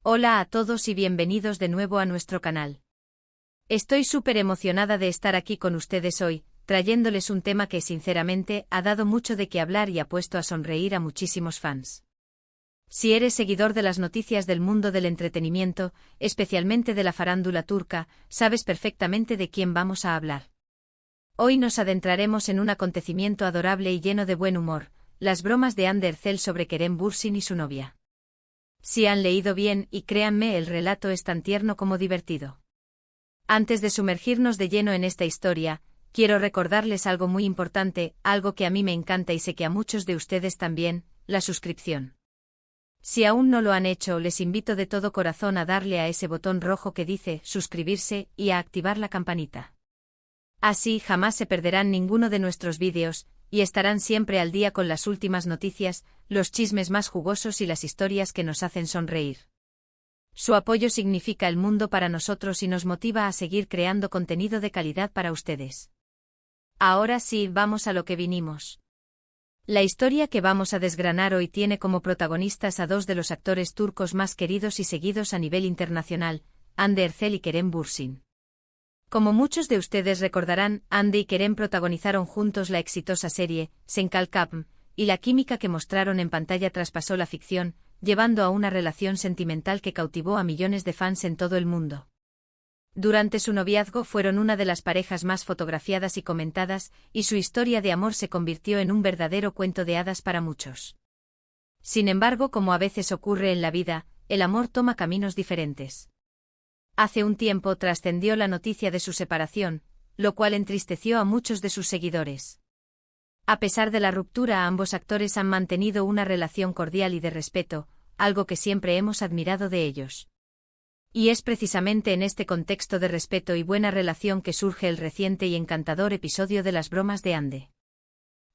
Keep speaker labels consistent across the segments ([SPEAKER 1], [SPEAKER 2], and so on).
[SPEAKER 1] Hola a todos y bienvenidos de nuevo a nuestro canal. Estoy súper emocionada de estar aquí con ustedes hoy, trayéndoles un tema que sinceramente ha dado mucho de qué hablar y ha puesto a sonreír a muchísimos fans. Si eres seguidor de las noticias del mundo del entretenimiento, especialmente de la farándula turca, sabes perfectamente de quién vamos a hablar. Hoy nos adentraremos en un acontecimiento adorable y lleno de buen humor, las bromas de Hande Erçel sobre Kerem Bürsin y su novia. Si han leído bien, y créanme, el relato es tan tierno como divertido. Antes de sumergirnos de lleno en esta historia, quiero recordarles algo muy importante, algo que a mí me encanta y sé que a muchos de ustedes también, la suscripción. Si aún no lo han hecho, les invito de todo corazón a darle a ese botón rojo que dice suscribirse y a activar la campanita. Así jamás se perderán ninguno de nuestros vídeos, y estarán siempre al día con las últimas noticias, los chismes más jugosos y las historias que nos hacen sonreír. Su apoyo significa el mundo para nosotros y nos motiva a seguir creando contenido de calidad para ustedes. Ahora sí, vamos a lo que vinimos. La historia que vamos a desgranar hoy tiene como protagonistas a dos de los actores turcos más queridos y seguidos a nivel internacional, Hande Erçel y Kerem Bürsin. Como muchos de ustedes recordarán, Hande y Kerem protagonizaron juntos la exitosa serie, Sen Kalkapm, y la química que mostraron en pantalla traspasó la ficción, llevando a una relación sentimental que cautivó a millones de fans en todo el mundo. Durante su noviazgo fueron una de las parejas más fotografiadas y comentadas, y su historia de amor se convirtió en un verdadero cuento de hadas para muchos. Sin embargo, como a veces ocurre en la vida, el amor toma caminos diferentes. Hace un tiempo trascendió la noticia de su separación, lo cual entristeció a muchos de sus seguidores. A pesar de la ruptura, ambos actores han mantenido una relación cordial y de respeto, algo que siempre hemos admirado de ellos. Y es precisamente en este contexto de respeto y buena relación que surge el reciente y encantador episodio de las bromas de Hande.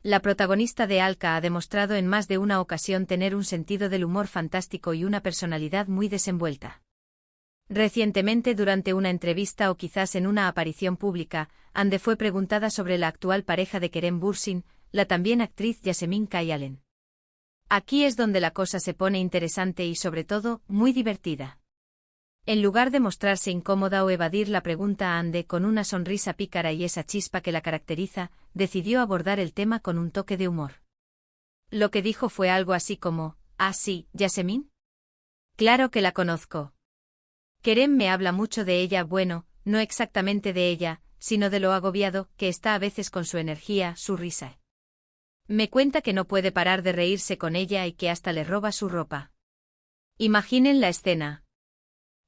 [SPEAKER 1] La protagonista de Alka ha demostrado en más de una ocasión tener un sentido del humor fantástico y una personalidad muy desenvuelta. Recientemente, durante una entrevista o quizás en una aparición pública, Hande fue preguntada sobre la actual pareja de Kerem Bürsin, la también actriz Yasemin Kayalen. Aquí es donde la cosa se pone interesante y sobre todo, muy divertida. En lugar de mostrarse incómoda o evadir la pregunta, Hande, con una sonrisa pícara y esa chispa que la caracteriza, decidió abordar el tema con un toque de humor. Lo que dijo fue algo así como, «¿Ah, sí, Yasemin? Claro que la conozco. Kerem me habla mucho de ella, bueno, no exactamente de ella, sino de lo agobiado que está a veces con su energía, su risa. Me cuenta que no puede parar de reírse con ella y que hasta le roba su ropa». Imaginen la escena.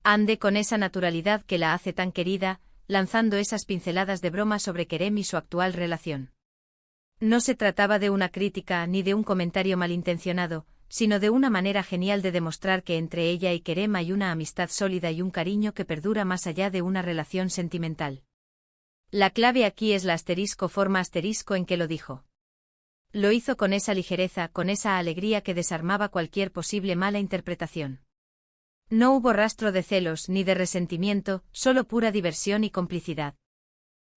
[SPEAKER 1] Hande con esa naturalidad que la hace tan querida, lanzando esas pinceladas de broma sobre Kerem y su actual relación. No se trataba de una crítica ni de un comentario malintencionado, sino de una manera genial de demostrar que entre ella y Kerem hay una amistad sólida y un cariño que perdura más allá de una relación sentimental. La clave aquí es la forma asterisco en que lo dijo. Lo hizo con esa ligereza, con esa alegría que desarmaba cualquier posible mala interpretación. No hubo rastro de celos ni de resentimiento, solo pura diversión y complicidad.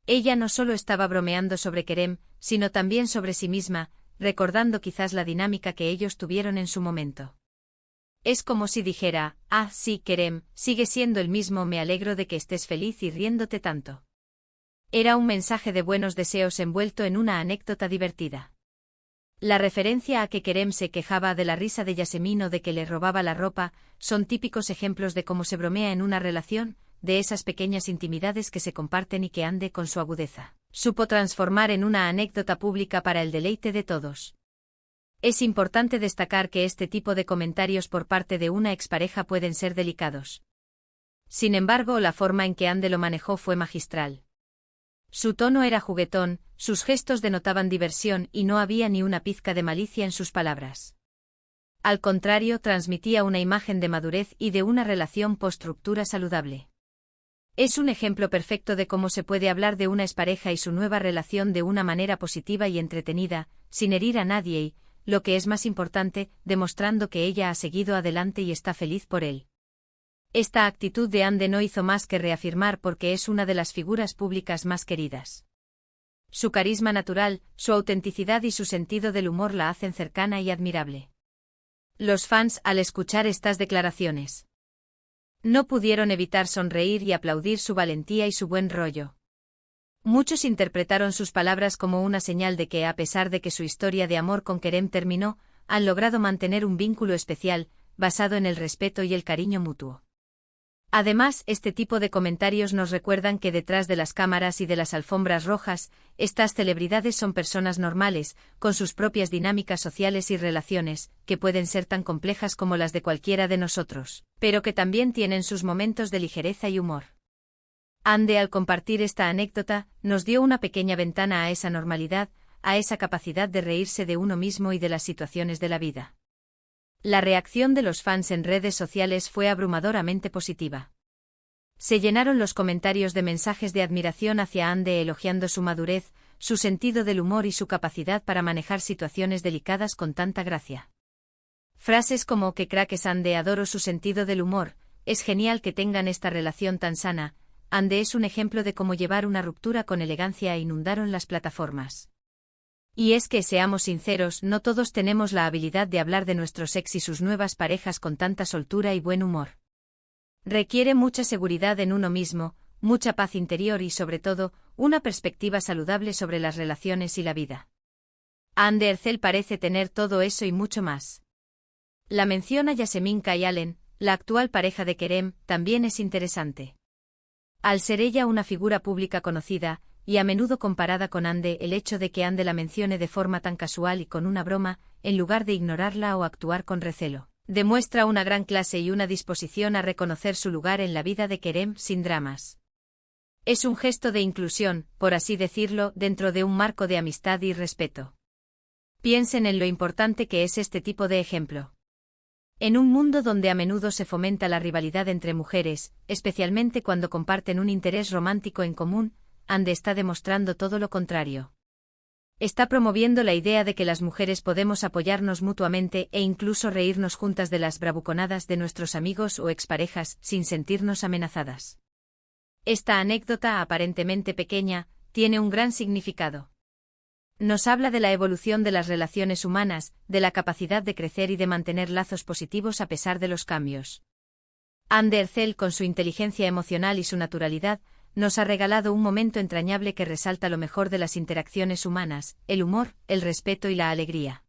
[SPEAKER 1] Ella no solo estaba bromeando sobre Kerem, sino también sobre sí misma, recordando quizás la dinámica que ellos tuvieron en su momento. Es como si dijera, «Ah, sí, Kerem, sigue siendo el mismo, me alegro de que estés feliz y riéndote tanto». Era un mensaje de buenos deseos envuelto en una anécdota divertida. La referencia a que Kerem se quejaba de la risa de Yasemin o de que le robaba la ropa, son típicos ejemplos de cómo se bromea en una relación, de esas pequeñas intimidades que se comparten y que Hande, con su agudeza, supo transformar en una anécdota pública para el deleite de todos. Es importante destacar que este tipo de comentarios por parte de una expareja pueden ser delicados. Sin embargo, la forma en que Hande lo manejó fue magistral. Su tono era juguetón, sus gestos denotaban diversión y no había ni una pizca de malicia en sus palabras. Al contrario, transmitía una imagen de madurez y de una relación post-ruptura saludable. Es un ejemplo perfecto de cómo se puede hablar de una expareja y su nueva relación de una manera positiva y entretenida, sin herir a nadie y, lo que es más importante, demostrando que ella ha seguido adelante y está feliz por él. Esta actitud de Hande no hizo más que reafirmar porque es una de las figuras públicas más queridas. Su carisma natural, su autenticidad y su sentido del humor la hacen cercana y admirable. Los fans, al escuchar estas declaraciones, No pudieron evitar sonreír y aplaudir su valentía y su buen rollo. Muchos interpretaron sus palabras como una señal de que, a pesar de que su historia de amor con Kerem terminó, han logrado mantener un vínculo especial, basado en el respeto y el cariño mutuo. Además, este tipo de comentarios nos recuerdan que detrás de las cámaras y de las alfombras rojas, estas celebridades son personas normales, con sus propias dinámicas sociales y relaciones, que pueden ser tan complejas como las de cualquiera de nosotros, pero que también tienen sus momentos de ligereza y humor. Ande, al compartir esta anécdota, nos dio una pequeña ventana a esa normalidad, a esa capacidad de reírse de uno mismo y de las situaciones de la vida. La reacción de los fans en redes sociales fue abrumadoramente positiva. Se llenaron los comentarios de mensajes de admiración hacia Ande elogiando su madurez, su sentido del humor y su capacidad para manejar situaciones delicadas con tanta gracia. Frases como "qué crack es Ande", "adoro su sentido del humor", "es genial que tengan esta relación tan sana", Ande es un ejemplo de cómo llevar una ruptura con elegancia inundaron las plataformas. Y es que, seamos sinceros, no todos tenemos la habilidad de hablar de nuestros ex y sus nuevas parejas con tanta soltura y buen humor. Requiere mucha seguridad en uno mismo, mucha paz interior y, sobre todo, una perspectiva saludable sobre las relaciones y la vida. Ande Erçel parece tener todo eso y mucho más. La mención a Yasemin Kayalen, la actual pareja de Kerem, también es interesante. Al ser ella una figura pública conocida, y a menudo comparada con Ande, el hecho de que Ande la mencione de forma tan casual y con una broma, en lugar de ignorarla o actuar con recelo, demuestra una gran clase y una disposición a reconocer su lugar en la vida de Kerem sin dramas. Es un gesto de inclusión, por así decirlo, dentro de un marco de amistad y respeto. Piensen en lo importante que es este tipo de ejemplo. En un mundo donde a menudo se fomenta la rivalidad entre mujeres, especialmente cuando comparten un interés romántico en común, Ande está demostrando todo lo contrario. Está promoviendo la idea de que las mujeres podemos apoyarnos mutuamente e incluso reírnos juntas de las bravuconadas de nuestros amigos o exparejas sin sentirnos amenazadas. Esta anécdota, aparentemente pequeña, tiene un gran significado. Nos habla de la evolución de las relaciones humanas, de la capacidad de crecer y de mantener lazos positivos a pesar de los cambios. Ande Erçel, con su inteligencia emocional y su naturalidad, nos ha regalado un momento entrañable que resalta lo mejor de las interacciones humanas, el humor, el respeto y la alegría.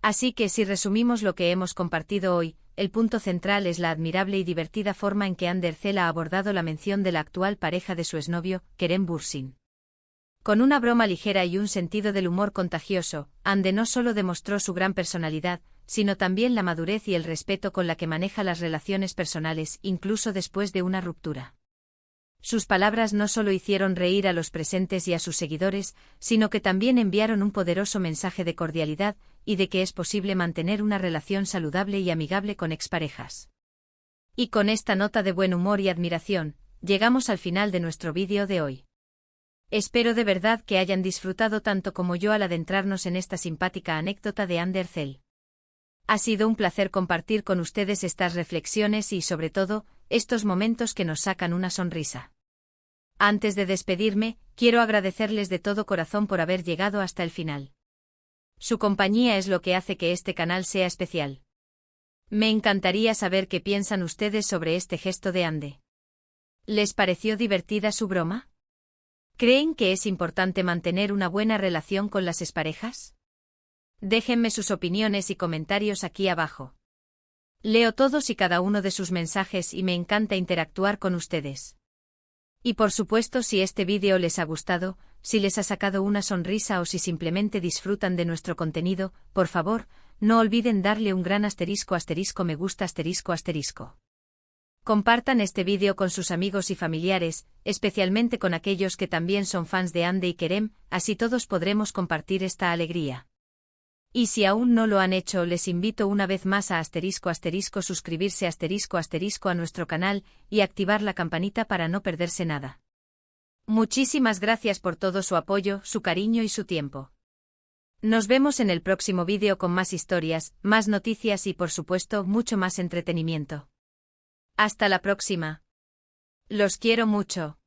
[SPEAKER 1] Así que, si resumimos lo que hemos compartido hoy, el punto central es la admirable y divertida forma en que Ande Erçel ha abordado la mención de la actual pareja de su exnovio, Kerem Bürsin. Con una broma ligera y un sentido del humor contagioso, Ande no solo demostró su gran personalidad, sino también la madurez y el respeto con la que maneja las relaciones personales, incluso después de una ruptura. Sus palabras no solo hicieron reír a los presentes y a sus seguidores, sino que también enviaron un poderoso mensaje de cordialidad, y de que es posible mantener una relación saludable y amigable con exparejas. Y con esta nota de buen humor y admiración, llegamos al final de nuestro vídeo de hoy. Espero de verdad que hayan disfrutado tanto como yo al adentrarnos en esta simpática anécdota de Ande Erçel. Ha sido un placer compartir con ustedes estas reflexiones y, sobre todo, estos momentos que nos sacan una sonrisa. Antes de despedirme, quiero agradecerles de todo corazón por haber llegado hasta el final. Su compañía es lo que hace que este canal sea especial. Me encantaría saber qué piensan ustedes sobre este gesto de Ande. ¿Les pareció divertida su broma? ¿Creen que es importante mantener una buena relación con las exparejas? Déjenme sus opiniones y comentarios aquí abajo. Leo todos y cada uno de sus mensajes y me encanta interactuar con ustedes. Y por supuesto, si este vídeo les ha gustado, si les ha sacado una sonrisa o si simplemente disfrutan de nuestro contenido, por favor, no olviden darle un gran asterisco me gusta asterisco. Compartan este vídeo con sus amigos y familiares, especialmente con aquellos que también son fans de Ande y Kerem, así todos podremos compartir esta alegría. Y si aún no lo han hecho, les invito una vez más a suscribirse a nuestro canal y activar la campanita para no perderse nada. Muchísimas gracias por todo su apoyo, su cariño y su tiempo. Nos vemos en el próximo vídeo con más historias, más noticias y, por supuesto, mucho más entretenimiento. Hasta la próxima. Los quiero mucho.